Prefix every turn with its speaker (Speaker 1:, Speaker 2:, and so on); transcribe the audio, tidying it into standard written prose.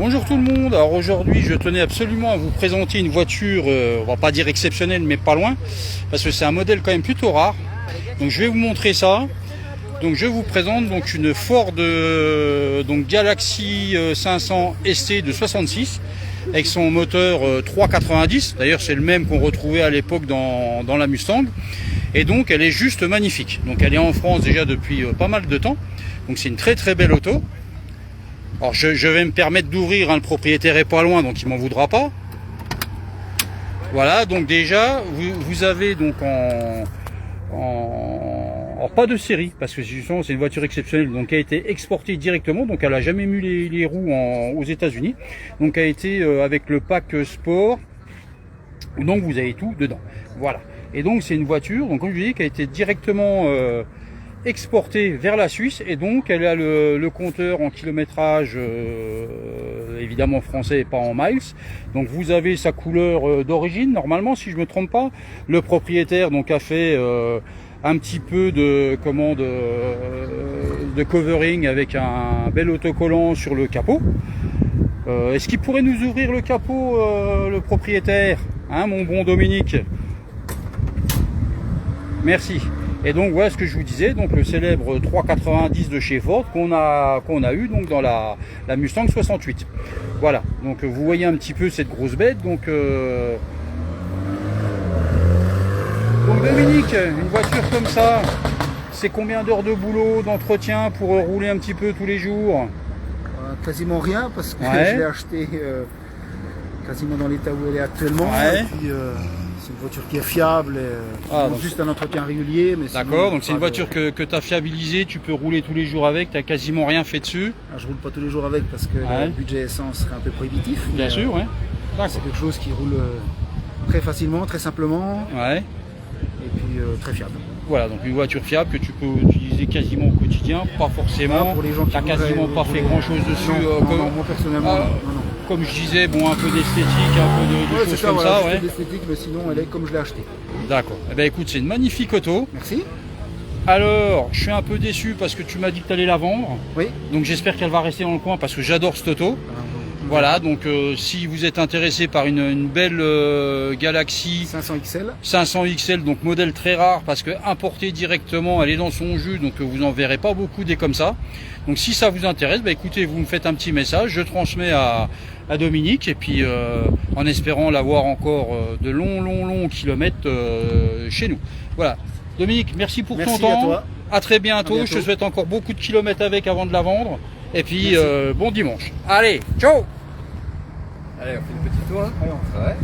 Speaker 1: Bonjour tout le monde, alors aujourd'hui je tenais absolument à vous présenter une voiture, on va pas dire exceptionnelle mais pas loin, parce que c'est un modèle quand même plutôt rare. Donc je vais vous montrer ça. Donc je vous présente donc une Ford Galaxy 500 ST de 66 avec son moteur 390. D'ailleurs c'est le même qu'on retrouvait à l'époque dans la Mustang. Et donc elle est juste magnifique. Donc elle est en France déjà depuis pas mal de temps. Donc c'est une très très belle auto. Alors je vais me permettre d'ouvrir, hein, le propriétaire est pas loin donc il m'en voudra pas. Voilà, donc déjà vous avez donc alors pas de série parce que justement c'est une voiture exceptionnelle donc qui a été exportée directement, donc elle a jamais mis les roues aux États-Unis, donc elle a été avec le pack sport, donc vous avez tout dedans. Voilà, et donc c'est une voiture donc comme je vous dis qui a été directement exportée vers la Suisse, et donc elle a le compteur en kilométrage évidemment français et pas en miles. Donc vous avez sa couleur d'origine normalement si je me trompe pas. Le propriétaire donc a fait un petit peu de covering avec un bel autocollant sur le capot. Est-ce qu'il pourrait nous ouvrir le capot, le propriétaire, hein, mon bon Dominique? Merci. Et donc voilà ce que je vous disais, donc le célèbre 390 de chez Ford qu'on a eu donc dans la Mustang 68. Voilà, donc vous voyez un petit peu cette grosse bête. Donc Dominique, une voiture comme ça, c'est combien d'heures de boulot, d'entretien pour rouler un petit peu tous les jours?
Speaker 2: Quasiment rien parce que
Speaker 1: ouais.
Speaker 2: Je l'ai acheté quasiment dans l'état où elle est actuellement.
Speaker 1: Ouais.
Speaker 2: Et puis c'est une voiture qui est fiable, donc juste un entretien régulier.
Speaker 1: D'accord, donc c'est une voiture que tu as fiabilisée, tu peux rouler tous les jours avec, tu n'as quasiment rien fait dessus.
Speaker 2: Je roule pas tous les jours avec parce que le budget essence serait un peu prohibitif.
Speaker 1: Bien sûr, ouais.
Speaker 2: C'est quelque chose qui roule très facilement, très simplement.
Speaker 1: Ouais.
Speaker 2: Et puis très fiable.
Speaker 1: Voilà, donc une voiture fiable que tu peux utiliser quasiment au quotidien, pas forcément.
Speaker 2: Pour les gens qui
Speaker 1: n'as quasiment pas fait grand chose dessus.
Speaker 2: Non, moi personnellement, non.
Speaker 1: Comme je disais, bon, un peu d'esthétique, un peu de choses comme ça. Ouais.
Speaker 2: D'esthétique, mais sinon elle est comme je l'ai acheté.
Speaker 1: D'accord. Eh ben écoute, c'est une magnifique auto.
Speaker 2: Merci.
Speaker 1: Alors, je suis un peu déçu parce que tu m'as dit que tu allais la vendre.
Speaker 2: Oui.
Speaker 1: Donc j'espère qu'elle va rester dans le coin parce que j'adore cette auto. Voilà, donc si vous êtes intéressé par une belle Galaxy
Speaker 2: 500 XL,
Speaker 1: 500 XL, donc modèle très rare parce que importé directement, elle est dans son jus, donc vous en verrez pas beaucoup des comme ça. Donc si ça vous intéresse, bah écoutez, vous me faites un petit message, je transmets à Dominique, et puis en espérant l'avoir encore de longs kilomètres chez nous. Voilà, Dominique, merci pour ton temps.
Speaker 2: À toi.
Speaker 1: À très bientôt. Je te souhaite encore beaucoup de kilomètres avec avant de la vendre. Et puis bon dimanche. Allez, ciao.
Speaker 3: Allez, on fait une petite tour là.
Speaker 2: Allez,
Speaker 3: ouais.